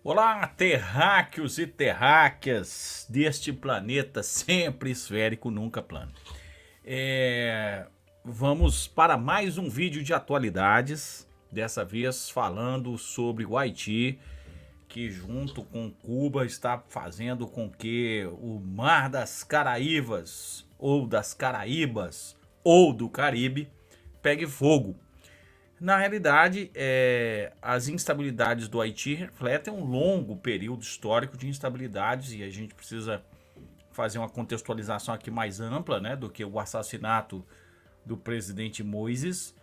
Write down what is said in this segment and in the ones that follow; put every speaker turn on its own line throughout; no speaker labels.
Olá, terráqueos e terráqueas deste planeta sempre esférico, nunca plano. Vamos para mais um vídeo de atualidades, dessa vez falando sobre o Haiti, que junto com Cuba está fazendo com que o Mar das Caraíbas, ou das Caraíbas, ou do Caribe, pegue fogo. Na realidade, as instabilidades do Haiti refletem um longo período histórico de instabilidades e a gente precisa fazer uma contextualização aqui mais ampla, né, do que o assassinato do presidente Moïse,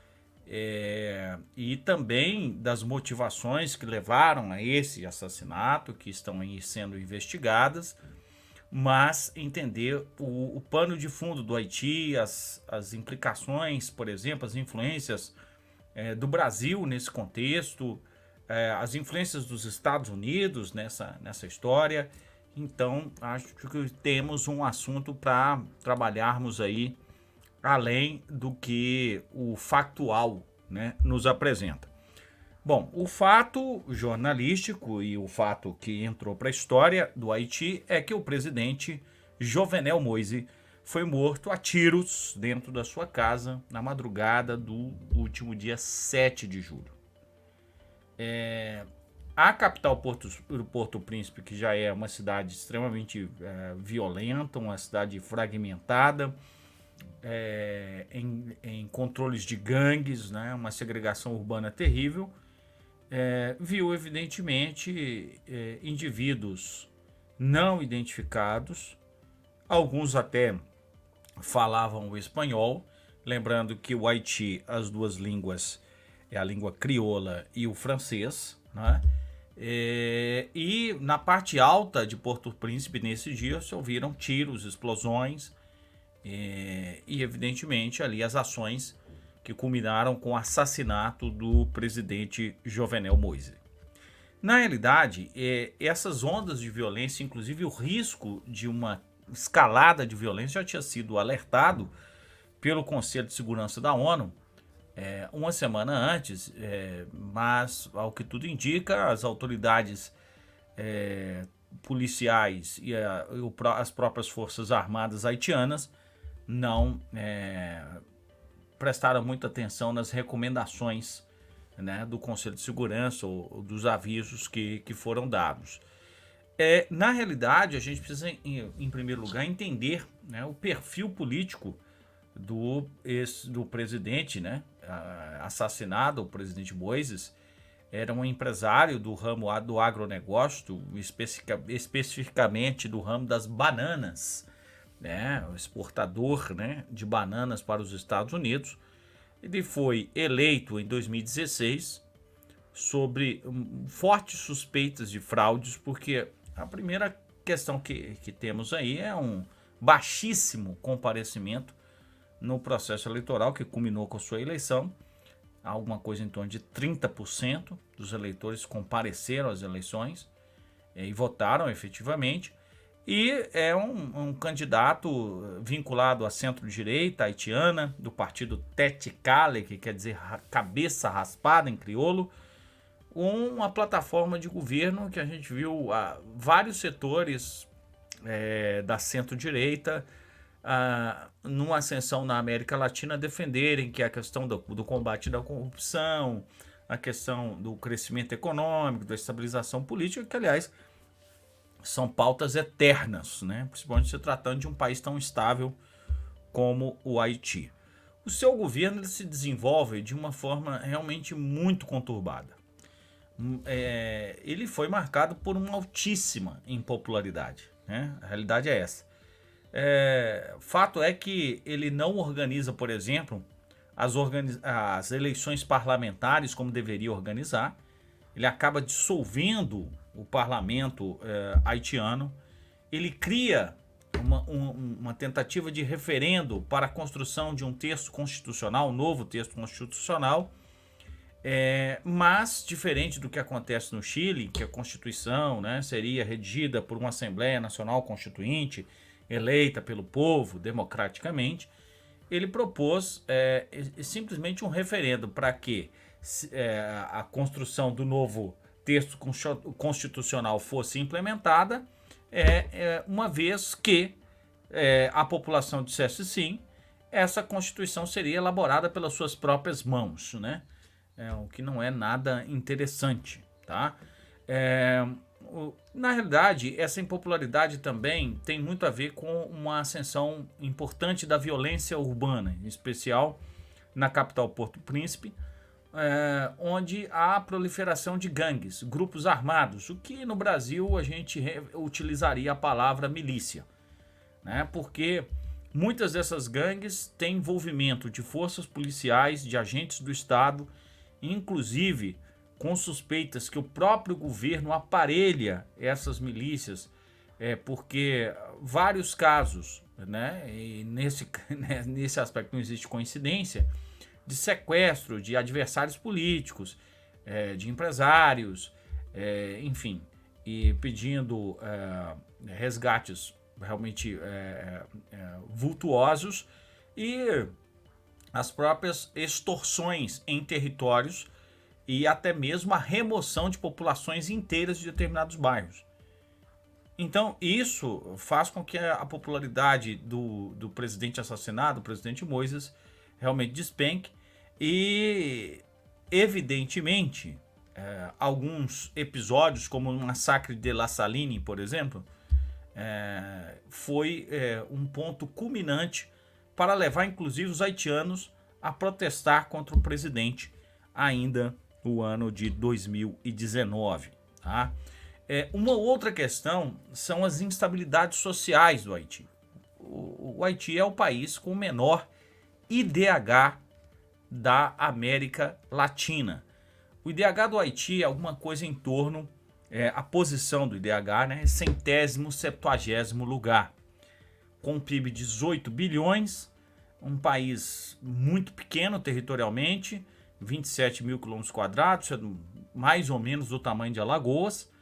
e também das motivações que levaram a esse assassinato, que estão aí sendo investigadas, mas entender o pano de fundo do Haiti, as implicações, por exemplo, as influências do Brasil nesse contexto, as influências dos Estados Unidos nessa história. Então, acho que temos um assunto para trabalharmos aí além do que o factual, né, nos apresenta. Bom, o fato jornalístico e o fato que entrou para a história do Haiti é que o presidente Jovenel Moïse foi morto a tiros dentro da sua casa na madrugada do último dia 7 de julho. A capital Porto Príncipe, que já é uma cidade extremamente violenta, uma cidade fragmentada, em controles de gangues, né, uma segregação urbana terrível, viu evidentemente indivíduos não identificados, alguns até falavam o espanhol, lembrando que o Haiti, as duas línguas é a língua crioula e o francês, né? E na parte alta de Porto Príncipe nesse dia se ouviram tiros, explosões e evidentemente ali as ações que culminaram com o assassinato do presidente Jovenel Moïse. Na realidade, essas ondas de violência, inclusive o risco de uma escalada de violência, já tinha sido alertado pelo Conselho de Segurança da ONU uma semana antes, mas, ao que tudo indica, as autoridades policiais e as próprias forças armadas haitianas não prestaram muita atenção nas recomendações, né, do Conselho de Segurança ou dos avisos que foram dados. Na realidade, a gente precisa, em primeiro lugar, entender, né, o perfil político do presidente, né, assassinado, o presidente Moïse. Era um empresário do ramo do agronegócio, especificamente do ramo das bananas, né, o exportador, né, de bananas para os Estados Unidos. Ele foi eleito em 2016 sobre fortes suspeitas de fraudes, porque a primeira questão que temos aí é um baixíssimo comparecimento no processo eleitoral que culminou com a sua eleição. Alguma coisa em torno de 30% dos eleitores compareceram às eleições e votaram efetivamente. E é um candidato vinculado à centro-direita haitiana, do partido Tete Kale, que quer dizer cabeça raspada em crioulo, uma plataforma de governo que a gente viu vários setores da centro-direita numa ascensão na América Latina defenderem que a questão do combate da corrupção, a questão do crescimento econômico, da estabilização política, que aliás são pautas eternas, né? Principalmente se tratando de um país tão estável como o Haiti. O seu governo ele se desenvolve de uma forma realmente muito conturbada. Ele foi marcado por uma altíssima impopularidade, né? A realidade é essa. Fato é que ele não organiza, por exemplo, as eleições parlamentares como deveria organizar. Ele acaba dissolvendo o parlamento haitiano. Ele cria uma tentativa de referendo para a construção de um texto constitucional, um novo texto constitucional. Mas, diferente do que acontece no Chile, que a Constituição, né, seria redigida por uma Assembleia Nacional Constituinte, eleita pelo povo democraticamente, ele propôs simplesmente um referendo para que a construção do novo texto constitucional fosse implementada, uma vez que a população dissesse sim, essa Constituição seria elaborada pelas suas próprias mãos, né? O que não é nada interessante, tá? Na realidade, essa impopularidade também tem muito a ver com uma ascensão importante da violência urbana, em especial na capital Porto Príncipe, onde há proliferação de gangues, grupos armados, o que no Brasil a gente utilizaria a palavra milícia, né? Porque muitas dessas gangues têm envolvimento de forças policiais, de agentes do Estado, inclusive com suspeitas que o próprio governo aparelha essas milícias, porque vários casos, né, e nesse aspecto não existe coincidência, de sequestro de adversários políticos, de empresários, enfim, e pedindo resgates realmente vultuosos, e as próprias extorsões em territórios e até mesmo a remoção de populações inteiras de determinados bairros. Então, isso faz com que a popularidade do presidente assassinado, o presidente Moisés, realmente despenque e, evidentemente, alguns episódios, como o massacre de La Saline, por exemplo, foi um ponto culminante para levar, inclusive, os haitianos a protestar contra o presidente ainda no ano de 2019. Tá? Uma outra questão são as instabilidades sociais do Haiti. O Haiti é o país com o menor IDH da América Latina. O IDH do Haiti é alguma coisa em torno, a posição do IDH, né, 170º lugar, com um PIB de 18 bilhões, um país muito pequeno territorialmente, 27 mil quilômetros quadrados, mais ou menos do tamanho de Alagoas,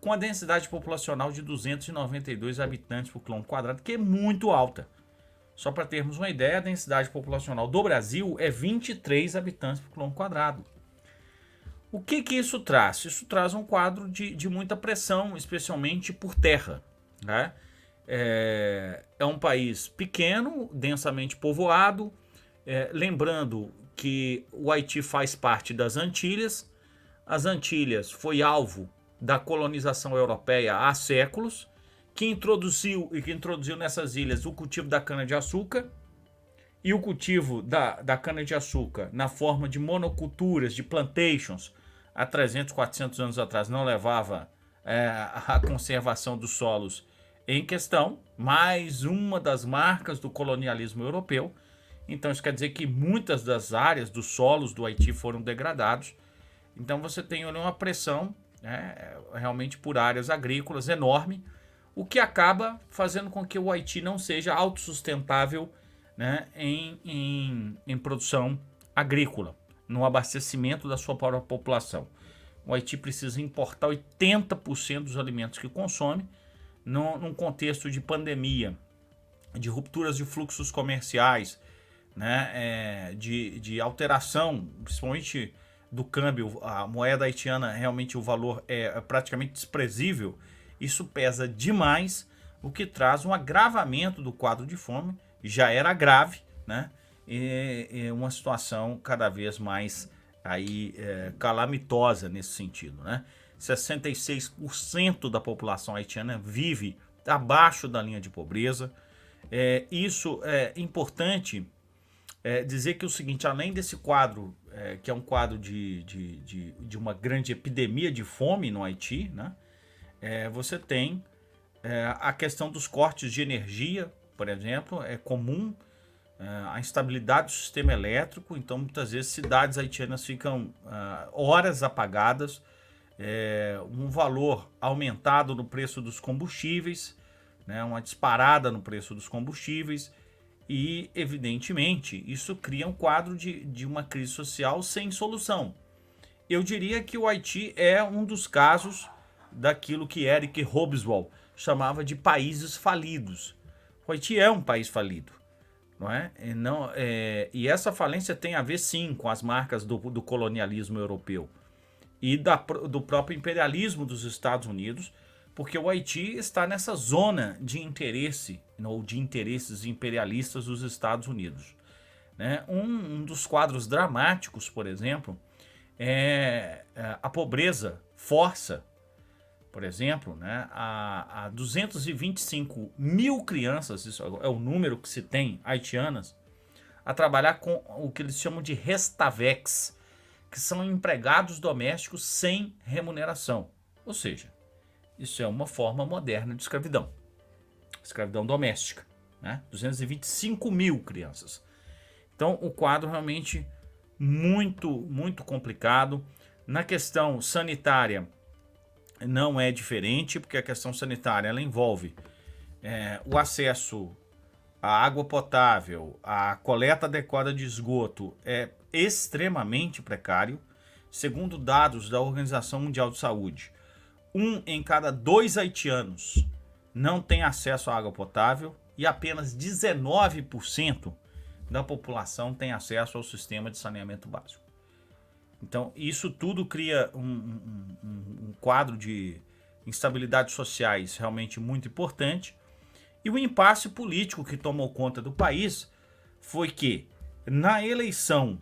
com a densidade populacional de 292 habitantes por quilômetro quadrado, que é muito alta. Só para termos uma ideia, a densidade populacional do Brasil é 23 habitantes por quilômetro quadrado. O que isso traz? Isso traz um quadro de muita pressão, especialmente por terra, né? É um país pequeno, densamente povoado, lembrando que o Haiti faz parte das Antilhas. As Antilhas foi alvo da colonização europeia há séculos, que introduziu nessas ilhas o cultivo da cana-de-açúcar, e o cultivo da cana-de-açúcar na forma de monoculturas, de plantations, há 300, 400 anos atrás não levava a conservação dos solos em questão, mais uma das marcas do colonialismo europeu. Então isso quer dizer que muitas das áreas dos solos do Haiti foram degradados. Então você tem uma pressão, realmente por áreas agrícolas enorme, o que acaba fazendo com que o Haiti não seja autossustentável, né, em produção agrícola, no abastecimento da sua própria população. O Haiti precisa importar 80% dos alimentos que consome, num contexto de pandemia, de rupturas de fluxos comerciais, né, de alteração, principalmente do câmbio. A moeda haitiana, realmente o valor é praticamente desprezível. Isso pesa demais, o que traz um agravamento do quadro de fome. Já era grave, né? E uma situação cada vez mais calamitosa nesse sentido, né? 66% da população haitiana vive abaixo da linha de pobreza. Isso é importante dizer que é o seguinte: além desse quadro, que é um quadro de uma grande epidemia de fome no Haiti, né? Você tem a questão dos cortes de energia, por exemplo. É comum a instabilidade do sistema elétrico, então muitas vezes cidades haitianas ficam horas apagadas, um valor aumentado no preço dos combustíveis, né? Uma disparada no preço dos combustíveis, e evidentemente isso cria um quadro de uma crise social sem solução. Eu diria que o Haiti é um dos casos daquilo que Eric Hobsbawm chamava de países falidos. O Haiti é um país falido, não é? E essa falência tem a ver sim com as marcas do colonialismo europeu. e do próprio imperialismo dos Estados Unidos, porque o Haiti está nessa zona de interesse, ou de interesses imperialistas dos Estados Unidos. Né? Um dos quadros dramáticos, por exemplo, é a pobreza força, por exemplo, né, a 225 mil crianças, isso é o número que se tem, haitianas, a trabalhar com o que eles chamam de restavex, que são empregados domésticos sem remuneração. Ou seja, isso é uma forma moderna de escravidão. Escravidão doméstica. Né? 225 mil crianças. Então, o quadro realmente muito complicado. Na questão sanitária, não é diferente, porque a questão sanitária ela envolve o acesso à água potável, a coleta adequada de esgoto é extremamente precário. Segundo dados da Organização Mundial de Saúde, 1 em cada 2 haitianos não tem acesso à água potável e apenas 19% da população tem acesso ao sistema de saneamento básico. Então, isso tudo cria um quadro de instabilidades sociais realmente muito importante. E o impasse político que tomou conta do país foi que, na eleição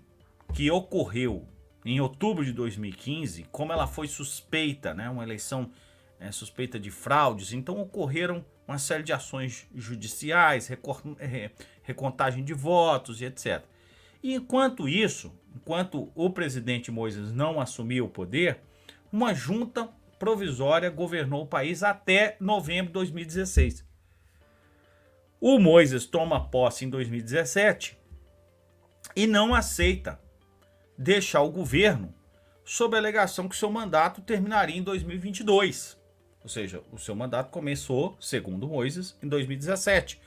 que ocorreu em outubro de 2015, como ela foi suspeita, né, uma eleição suspeita de fraudes, então ocorreram uma série de ações judiciais, recontagem de votos e etc. E enquanto o presidente Moïse não assumiu o poder, uma junta provisória governou o país até novembro de 2016. O Moïse toma posse em 2017 e não aceita deixar o governo sob a alegação que seu mandato terminaria em 2022. Ou seja, o seu mandato começou, segundo Moïse, em 2017.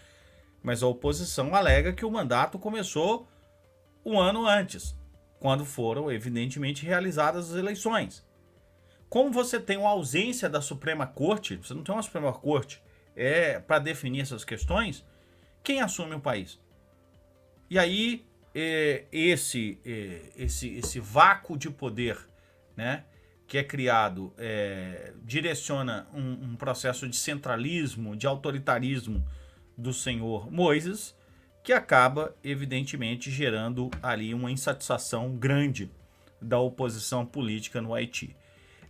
Mas a oposição alega que o mandato começou um ano antes, quando foram, evidentemente, realizadas as eleições. Como você tem uma ausência da Suprema Corte, você não tem uma Suprema Corte para definir essas questões, quem assume o país? E aí, esse vácuo de poder, né, que é criado, direciona um processo de centralismo, de autoritarismo do senhor Moïse, que acaba, evidentemente, gerando ali uma insatisfação grande da oposição política no Haiti.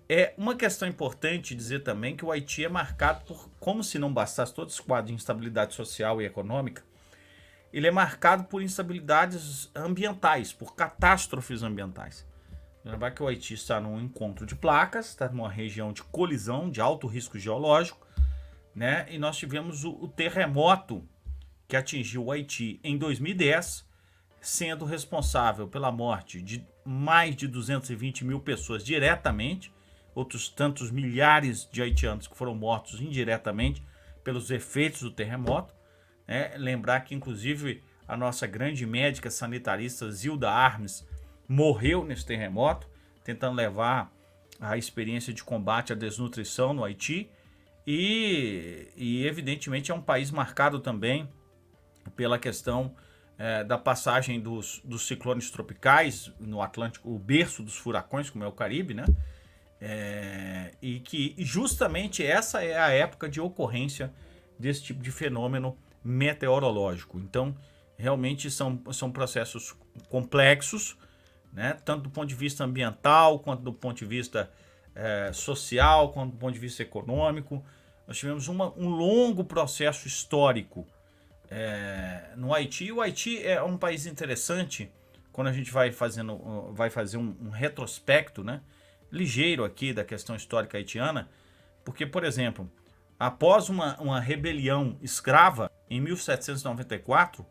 É uma questão importante dizer também que o Haiti é marcado por, como se não bastasse todo esse quadro de instabilidade social e econômica, ele é marcado por instabilidades ambientais, por catástrofes ambientais. Lembrar que o Haiti está num encontro de placas, está numa região de colisão, de alto risco geológico, né? E nós tivemos o terremoto que atingiu o Haiti em 2010, sendo responsável pela morte de mais de 220 mil pessoas diretamente, outros tantos milhares de haitianos que foram mortos indiretamente pelos efeitos do terremoto. Lembrar que, inclusive, a nossa grande médica sanitarista Zilda Armes morreu nesse terremoto, tentando levar a experiência de combate à desnutrição no Haiti. E evidentemente, é um país marcado também pela questão da passagem dos ciclones tropicais no Atlântico, o berço dos furacões, como é o Caribe, né? E que justamente essa é a época de ocorrência desse tipo de fenômeno meteorológico. Então, realmente são processos complexos, né? Tanto do ponto de vista ambiental, quanto do ponto de vista social, quanto do ponto de vista econômico. Nós tivemos um longo processo histórico no Haiti. O Haiti é um país interessante quando a gente vai fazer um retrospecto, né, ligeiro aqui da questão histórica haitiana, porque, por exemplo, após uma rebelião escrava em 1794,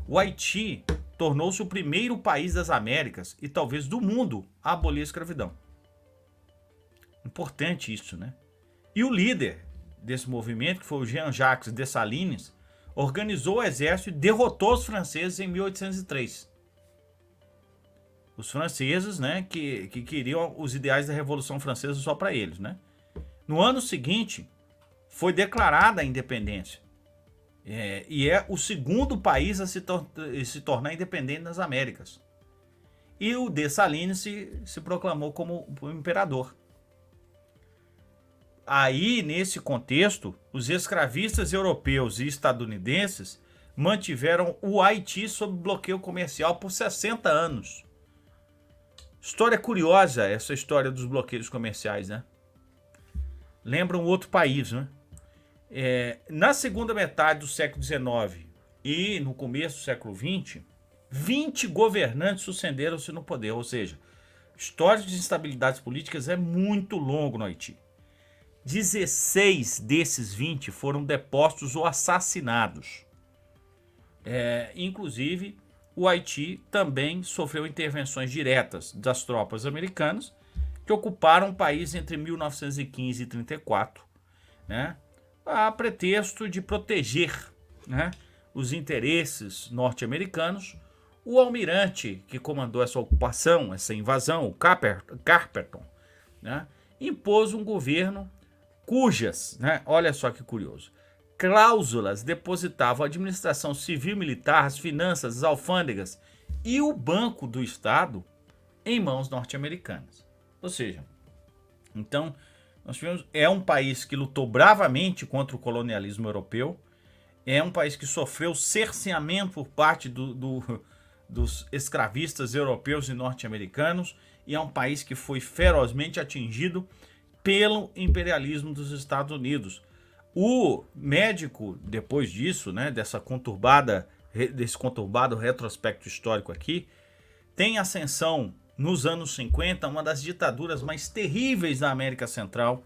o Haiti tornou-se o primeiro país das Américas e talvez do mundo a abolir a escravidão. Importante isso, né? E o líder desse movimento, que foi o Jean-Jacques Dessalines, organizou o exército e derrotou os franceses em 1803. Os franceses, né, que queriam os ideais da Revolução Francesa só para eles, né? No ano seguinte, foi declarada a independência. E é o segundo país a se tornar independente nas Américas. e o Dessalines se proclamou como o imperador. Aí, nesse contexto, os escravistas europeus e estadunidenses mantiveram o Haiti sob bloqueio comercial por 60 anos. História curiosa essa história dos bloqueios comerciais, né? Lembra um outro país, né? Na segunda metade do século XIX e no começo do século XX, 20 governantes sucederam-se no poder, ou seja, o histórico de instabilidades políticas é muito longo no Haiti. 16 desses 20 foram depostos ou assassinados. Inclusive, o Haiti também sofreu intervenções diretas das tropas americanas que ocuparam o país entre 1915 e 1934, né, a pretexto de proteger, né, os interesses norte-americanos. O almirante que comandou essa ocupação, essa invasão, o Carperton, né, impôs um governo cujas, né, olha só que curioso, cláusulas depositavam a administração civil e militar, as finanças, as alfândegas e o Banco do Estado em mãos norte-americanas. Ou seja, então, nós tivemos, é um país que lutou bravamente contra o colonialismo europeu, é um país que sofreu cerceamento por parte dos escravistas europeus e norte-americanos, e é um país que foi ferozmente atingido pelo imperialismo dos Estados Unidos. O médico, depois disso, né, desse conturbado retrospecto histórico aqui, tem ascensão nos anos 50, uma das ditaduras mais terríveis da América Central,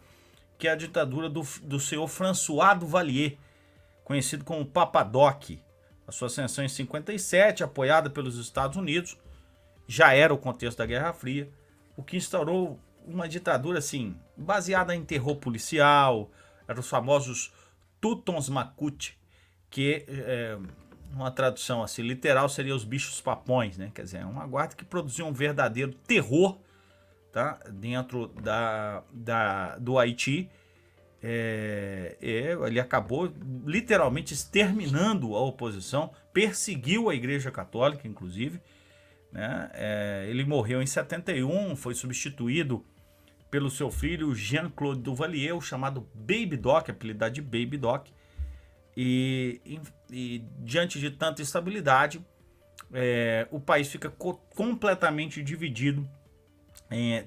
que é a ditadura do senhor François Duvalier, conhecido como Papadoc. A sua ascensão em 57, apoiada pelos Estados Unidos, já era o contexto da Guerra Fria, o que instaurou uma ditadura assim, baseada em terror policial, eram os famosos Tutons Makut, que uma tradução assim literal seria os bichos papões, né? Quer dizer, é uma guarda que produziu um verdadeiro terror, tá, dentro do Haiti. Ele acabou literalmente exterminando a oposição, perseguiu a Igreja Católica, inclusive, né? Ele morreu em 71, foi substituído pelo seu filho Jean-Claude Duvalier, o chamado Baby Doc, apelidado de Baby Doc. E diante de tanta instabilidade, o país fica completamente dividido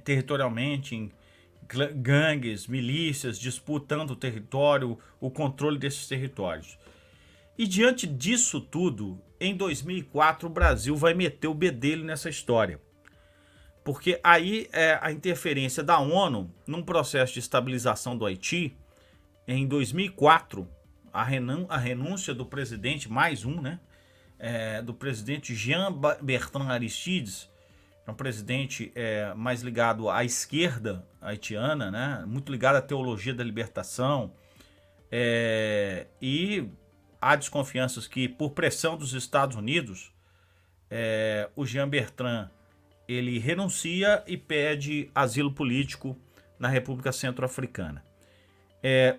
territorialmente em gangues, milícias, disputando o território, o controle desses territórios. E diante disso tudo, em 2004, o Brasil vai meter o bedelho nessa história. Porque aí a interferência da ONU num processo de estabilização do Haiti, em 2004, a renúncia do presidente, mais um, né, do presidente Jean-Bertrand Aristides, um presidente mais ligado à esquerda haitiana, né, muito ligado à teologia da libertação, e há desconfianças que, por pressão dos Estados Unidos, o Jean-Bertrand ele renuncia e pede asilo político na República Centro-Africana.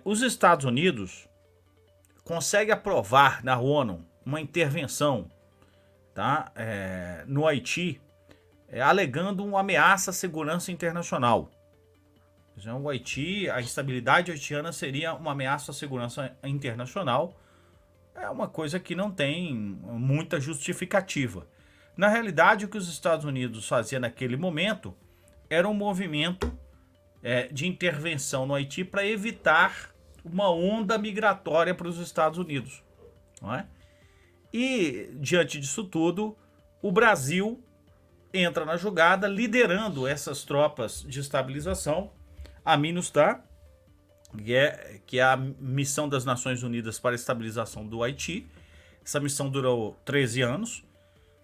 Os Estados Unidos conseguem aprovar na ONU uma intervenção, tá, no Haiti, alegando uma ameaça à segurança internacional. O Haiti, a instabilidade haitiana seria uma ameaça à segurança internacional. É uma coisa que não tem muita justificativa. Na realidade, o que os Estados Unidos faziam naquele momento era um movimento de intervenção no Haiti para evitar uma onda migratória para os Estados Unidos. Não é? E, diante disso tudo, o Brasil entra na jogada liderando essas tropas de estabilização, a MINUSTAH, que é a missão das Nações Unidas para a estabilização do Haiti. Essa missão durou 13 anos,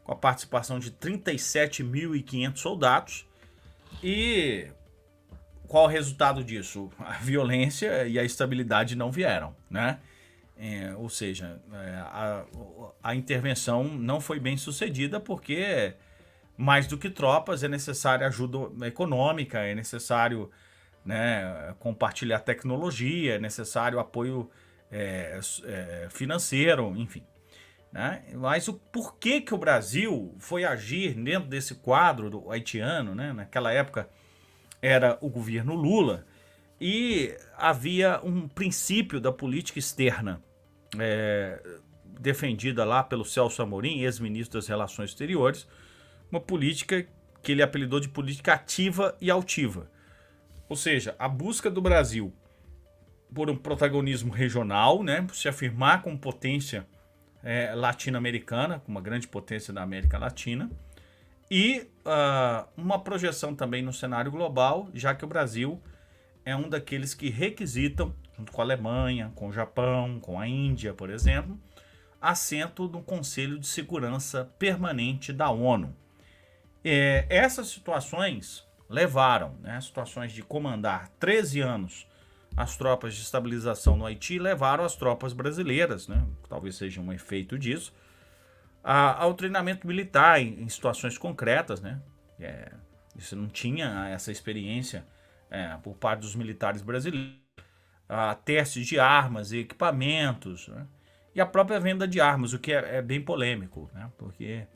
com a participação de 37.500 soldados. E qual o resultado disso? A violência e a estabilidade não vieram, né? Ou seja, a intervenção não foi bem sucedida porque, mais do que tropas, é necessária ajuda econômica, é necessário, né, compartilhar tecnologia, é necessário apoio financeiro, enfim. né? Mas o porquê que o Brasil foi agir dentro desse quadro do haitiano, né? Naquela época era o governo Lula e havia um princípio da política externa defendida lá pelo Celso Amorim, ex-ministro das Relações Exteriores, uma política que ele apelidou de política ativa e altiva. Ou seja, a busca do Brasil por um protagonismo regional, né, por se afirmar como potência latino-americana, como uma grande potência da América Latina, e uma projeção também no cenário global, já que o Brasil é um daqueles que requisitam, junto com a Alemanha, com o Japão, com a Índia, por exemplo, assento no Conselho de Segurança Permanente da ONU. Essas situações levaram, né, situações de comandar 13 anos as tropas de estabilização no Haiti, levaram as tropas brasileiras, né, talvez seja um efeito disso, ao treinamento militar em situações concretas, né? Isso não tinha essa experiência por parte dos militares brasileiros, testes de armas e equipamentos, né? E a própria venda de armas, o que é bem polêmico, né? Porque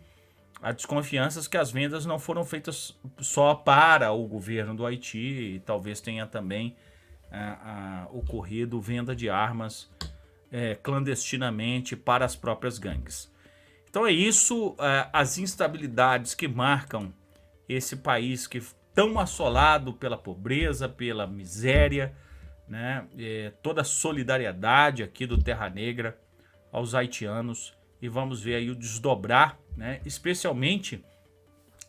há desconfianças que as vendas não foram feitas só para o governo do Haiti e talvez tenha também ocorrido venda de armas clandestinamente para as próprias gangues. Então é isso, as instabilidades que marcam esse país que tão assolado pela pobreza, pela miséria, né? Toda a solidariedade aqui do Terra Negra aos haitianos, e vamos ver aí o desdobrar, né? Especialmente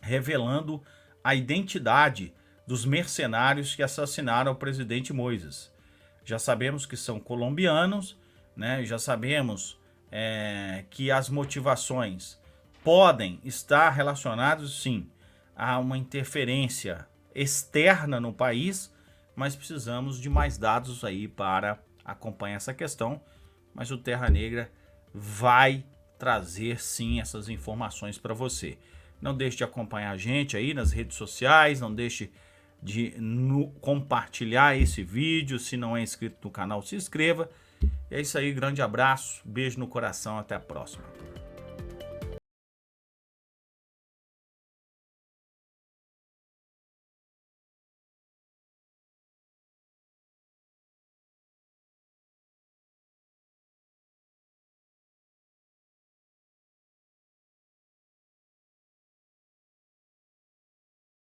revelando a identidade dos mercenários que assassinaram o presidente Moïse. Já sabemos que são colombianos, né? Já sabemos que as motivações podem estar relacionadas, sim, a uma interferência externa no país, mas precisamos de mais dados aí para acompanhar essa questão. Mas o Terra Negra vai trazer, sim, essas informações para você. Não deixe de acompanhar a gente aí nas redes sociais, não deixe de compartilhar esse vídeo. Se não é inscrito no canal, se inscreva. É isso aí, grande abraço, beijo no coração, até a próxima.